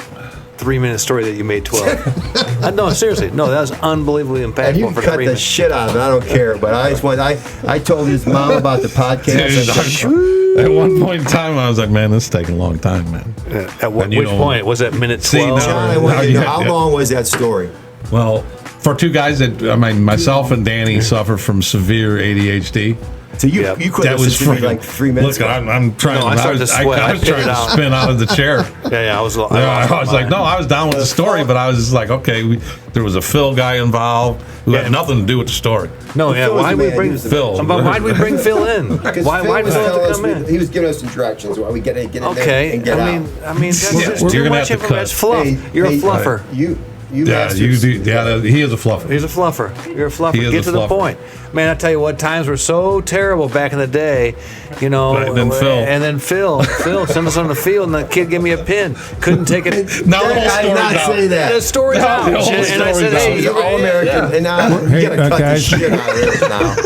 3-minute story that you made 12. No, seriously. No, that was unbelievably impactful. And you can for cut 3 the minutes. shit out of it. I don't care. But I told his mom about the podcast. At one point in time, I was like, man, this is taking a long time, man. At which point? Was that minute 12? See, John, I want to know, how long was that story? Well, for two guys myself and Danny suffer from severe ADHD. So you could have listened to me like 3 minutes Look, ago. I'm trying. No, I started to sweat. I was trying to spin out of the chair. I was like, no, I was down with the story, but I was just like, okay, there was a Phil guy involved who had nothing to do with the story. No, yeah. Why did we bring Phil? But why'd we bring Phil in? Why did Phil have to come in? He was giving us directions while we get in there and get out. I mean, that's you're gonna have to cut. That's fluff. You're a fluffer. You do. Yeah, he is a fluffer. He's a fluffer. You're a fluffer. Get to the fluffer. point. Man, I tell you what, times were so terrible back in the day, you know. Right, and then Phil sent us on the field, and the kid gave me a pin. Couldn't take it. Now the whole I did not say that. The story's out. The whole And I said, story's hey, out. You're all American, and now you gotta cut guys. the shit out of this now.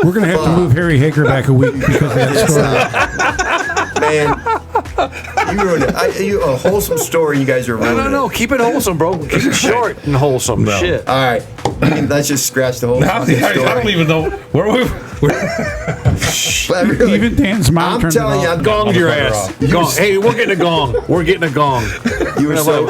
We're going to have to move Harry Hager back a week because of that story. Man, you ruined it. A wholesome story. You guys are ruining No. Keep it wholesome, bro. Keep it short and wholesome. No. Shit. All right, let's just scratch the whole fucking I story. don't even know where we. But really, Even Dan's mom I'm turned telling it you, off. I'm Gonged your ass. Gong. Hey, we're getting a gong. We're getting a gong. You were so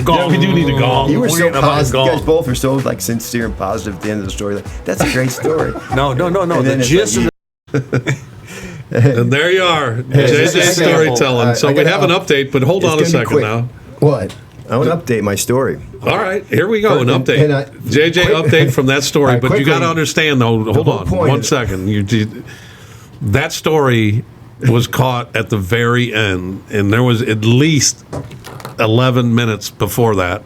Gong. we do need a gong. You were We're so getting a positive. gong. You guys both were so like sincere and positive at the end of the story. Like, that's a great story. No. And The then it's gist like of And there you are, JJ storytelling. So we have an update, but hold on a second now. What? I want to update my story. All right, here we go. An update. JJ quick- update from that story, All right, but you got to quickly, understand though. Hold whole on, point 1 is- second. That story was caught at the very end, and there was at least 11 minutes before that.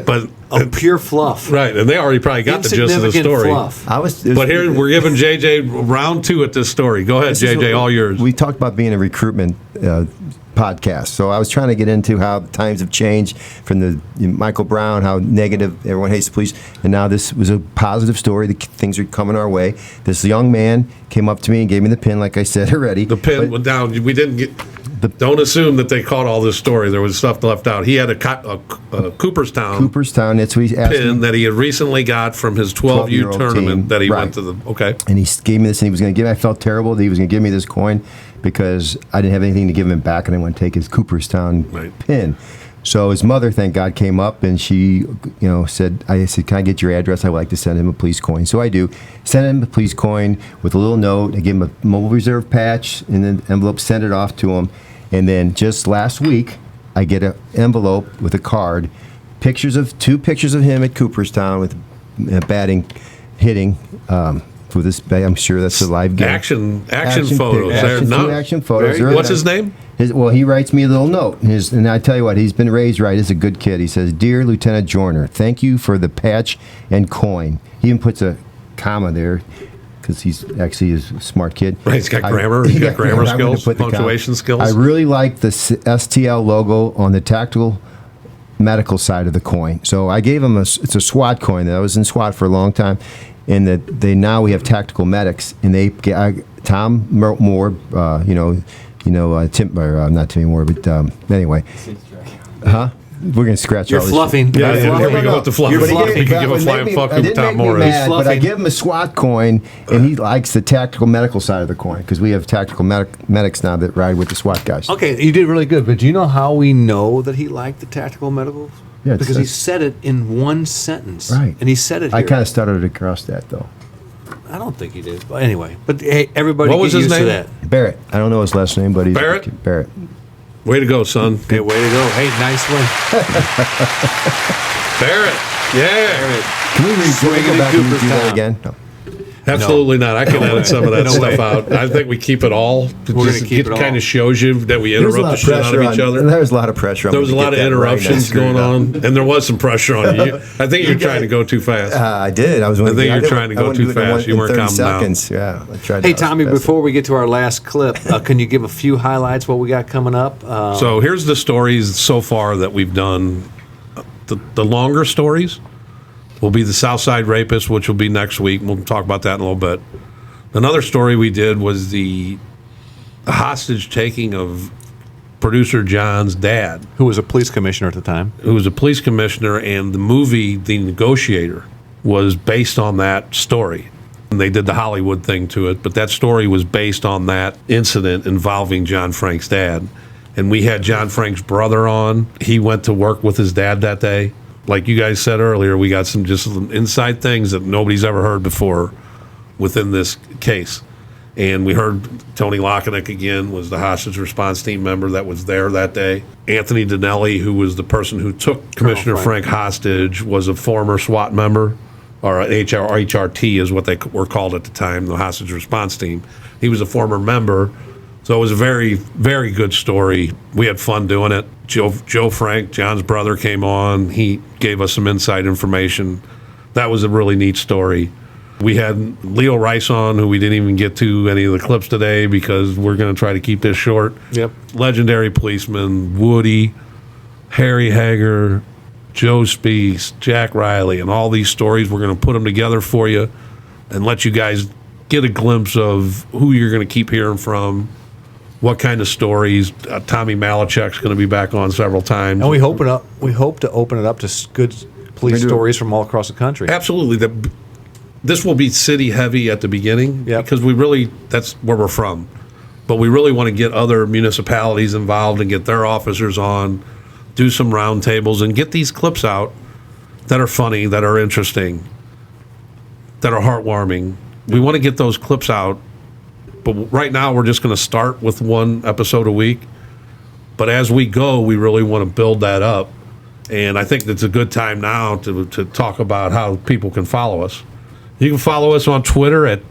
But pure fluff. Right, and they already probably got the gist of the story. Fluff. But here we're giving JJ round 2 at this story. Go ahead, JJ, all yours. We talked about being a recruitment podcast. So I was trying to get into how the times have changed from the Michael Brown, how negative everyone hates the police, and now this was a positive story. Things are coming our way. This young man came up to me and gave me the pin, like I said already. The pin went down. We didn't get. Don't assume that they caught all this story. There was stuff left out. He had a Cooperstown That's what he asked pin me. that he had recently got from his 12U tournament team. that he Right. went to the. Okay. And he gave me this, and he was going to give. I felt terrible that he was going to give me this coin because I didn't have anything to give him back, and I want to take his Cooperstown pin. So his mother, thank God, came up and she, said, I said, can I get your address? I would like to send him a police coin. So I do. Send him a police coin with a little note. I give him a mobile reserve patch and an envelope, send it off to him. And then just last week, I get an envelope with a card, two pictures of him at Cooperstown with hitting. For this, I'm sure that's a live game. Action photos. Action photos. What's his name? He writes me a little note. And I tell you what, he's been raised right. He's a good kid. He says, "Dear Lieutenant Joyner, thank you for the patch and coin." He even puts a comma there because he's actually a smart kid. Right, he's got grammar. He's got grammar skills, punctuation skills. I really like the STL logo on the tactical medical side of the coin. So I gave him it's a SWAT coin. I was in SWAT for a long time. And that now we have tactical medics, and Tom Moore, Tim, not Timmy Moore, but anyway, we're gonna scratch all this. You're fluffing. Yeah, here we go with the fluffing. We can give a flying fuck who Tom Moore is. But I give him a SWAT coin, and he likes the tactical medical side of the coin because we have tactical medics now that ride with the SWAT guys. Okay, you did really good, but do you know how we know that he liked the tactical medical? Yeah, because he said it in one sentence. Right. And he said it here. I kind of stuttered across that, though. I don't think he did. But anyway, hey, everybody What was get his used name? to that. Barrett. I don't know his last name, but he's Barrett? Barrett. Way to go, son. Okay, way to go. Hey, nice one. Barrett. Yeah. Barrett. Can we go back and do that again? No. Absolutely not. I can edit some of that stuff out. I think we keep it all. It kind of shows you that we interrupt the shit out of each other. There was a lot of pressure on There was a lot of interruptions going on, and there was some pressure on you. I think you're trying to go too fast. I did. I think you're trying to go too fast. You weren't calming down. Yeah, I tried. Hey, Tommy, before we get to our last clip, can you give a few highlights what we got coming up? So here's the stories so far that we've done. The longer stories will be the Southside Rapist, which will be next week. We'll talk about that in a little bit. Another story we did was the hostage taking of producer John's dad, who was a police commissioner at the time. And the movie The Negotiator was based on that story. And they did the Hollywood thing to it, but that story was based on that incident involving John Frank's dad. And we had John Frank's brother on. He went to work with his dad that day. Like you guys said earlier, we got some inside things that nobody's ever heard before within this case. And we heard Tony Lockenick again was the hostage response team member that was there that day. Anthony Donnelly, who was the person who took Commissioner Frank hostage, was a former SWAT member, or HRT is what they were called at the time, the hostage response team. He was a former member. So it was a very, very good story. We had fun doing it. Joe Frank, John's brother, came on. He gave us some inside information. That was a really neat story. We had Leo Rice on, who we didn't even get to any of the clips today because we're going to try to keep this short. Yep. Legendary policeman, Woody, Harry Hager, Joe Spees, Jack Riley, and all these stories. We're going to put them together for you and let you guys get a glimpse of who you're going to keep hearing from, what kind of stories. Tommy Malachek's going to be back on several times. And we hope to open it up to good police stories from all across the country. Absolutely. This will be city heavy at the beginning because that's where we're from. But we really want to get other municipalities involved and get their officers on, do some roundtables, and get these clips out that are funny, that are interesting, that are heartwarming. We want to get those clips out. But right now, we're just going to start with one episode a week. But as we go, we really want to build that up. And I think it's a good time now to talk about how people can follow us. You can follow us on Twitter at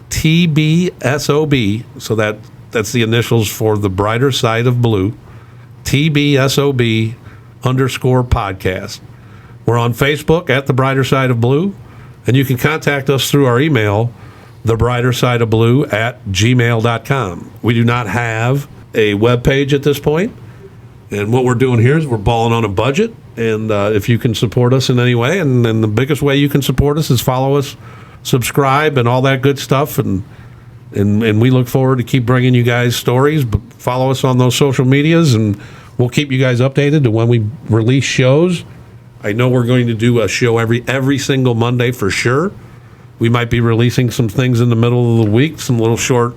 TBSOB. So that's the initials for The Brighter Side of Blue. TBSOB_podcast. We're on Facebook at The Brighter Side of Blue. And you can contact us through our email, thebrightersideofblue@gmail.com. We do not have a web page at this point. And what we're doing here is we're balling on a budget. And if you can support us in any way, and the biggest way you can support us is follow us, subscribe, and all that good stuff. And we look forward to keep bringing you guys stories. But follow us on those social medias, and we'll keep you guys updated to when we release shows. I know we're going to do a show every single Monday for sure. We might be releasing some things in the middle of the week, some little short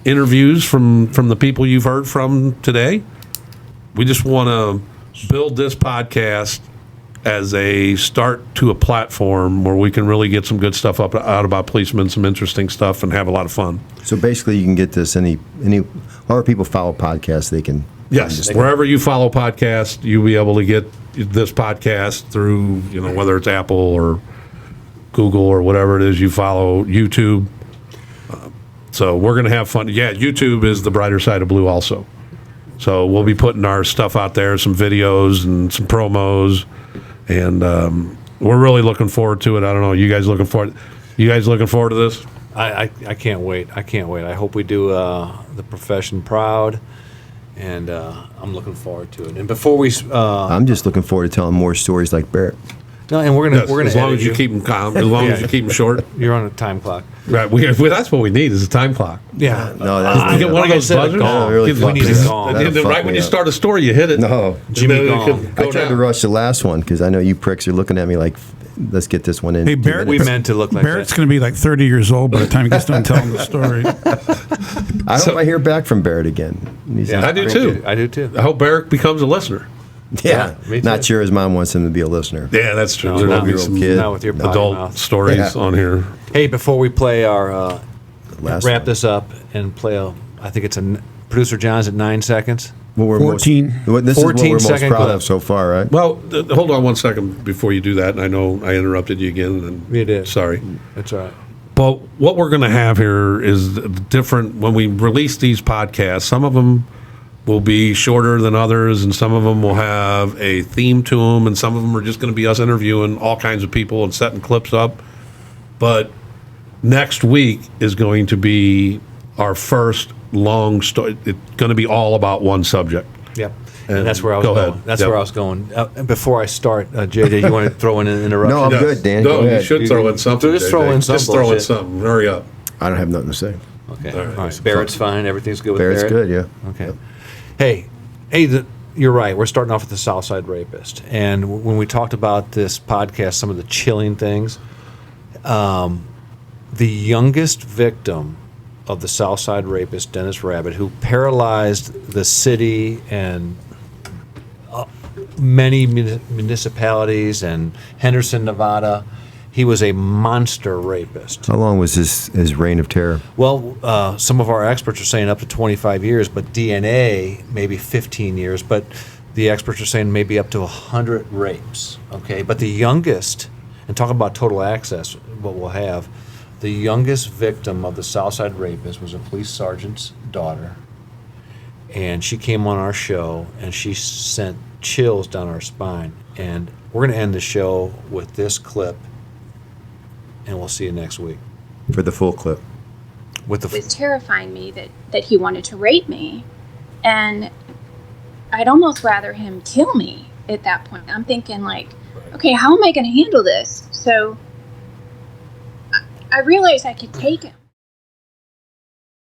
interviews from the people you've heard from today. We just want to build this podcast as a start to a platform where we can really get some good stuff out about policemen, some interesting stuff, and have a lot of fun. So basically, you can get this however people follow podcasts, they can. Yes, wherever you follow podcasts, you'll be able to get this podcast through, whether it's Apple or Google or whatever it is you follow, YouTube. So we're going to have fun. Yeah, YouTube is the brighter side of blue also. So we'll be putting our stuff out there, some videos and some promos, and we're really looking forward to it. I don't know, you guys looking forward to this? I can't wait. I hope we do the profession proud, and I'm looking forward to it. And before we, I'm just looking forward to telling more stories like Barrett. no, and we're gonna As long as you keep them calm, as long as you keep them short. You're on a time clock. Right, that's what we need is a time clock. Yeah, No, that's You get one of those buzzers. really we need a gong. And then right when you start a story, you hit it. No. Jimmy And then it Gong. can go I tried to down. rush the last one because I know you pricks are looking at me like, let's get this one in. Hey, 2 Barrett, We minutes. meant to look like Barrett's that. going to be like 30 years old by the time he gets done telling the story. I hope I hear back from Barrett again. Yeah, I do too. I do too. I hope Barrett becomes a listener. Yeah, me too. not sure his mom wants him to be a listener. Yeah, that's true. No, There not will be with some your kid. Not with your potty adult mouth. stories Yeah. on here. Hey, before we play our Last wrap one. this up and play I think it's producer John's at 9 seconds. What we're 14. This is what 14 we're most second proud clip. of so far, right? Well, hold on one second before you do that. I know I interrupted you again. And You did. Sorry. That's all right. But what we're going to have here is different. When we release these podcasts, some of them will be shorter than others, and some of them will have a theme to them, and some of them are just going to be us interviewing all kinds of people and setting clips up. But next week is going to be our first long story. It's going to be all about one subject. Yep. And that's where I was Go going. ahead. That's Yep. where I was going. Before I start, JJ, you want to throw in an interruption? No, I'm good, Dan. No, Go you ahead. should throw in something. Just throw JJ. in some Just throw in bullshit. something. Hurry up. I don't have nothing to say. Okay. All right. All right. Barrett's fine. Everything's good with Barrett's Barrett? good, yeah. Okay. Hey, you're right. We're starting off with the Southside Rapist. And when we talked about this podcast, some of the chilling things, the youngest victim of the Southside Rapist, Dennis Rabbit, who paralyzed the city and many municipalities and Henderson, Nevada, he was a monster rapist. How long was his reign of terror? Well, some of our experts are saying up to 25 years, but DNA maybe 15 years, but the experts are saying maybe up to 100 rapes, okay? But the youngest, and talk about total access, what we'll have, the youngest victim of the Southside Rapist was a police sergeant's daughter, and she came on our show, and she sent chills down our spine. And we're going to end the show with this clip, and we'll see you next week. For the full clip. With It was terrifying me that he wanted to rape me, and I'd almost rather him kill me at that point. I'm thinking like, okay, how am I going to handle this? So I realized I could take him.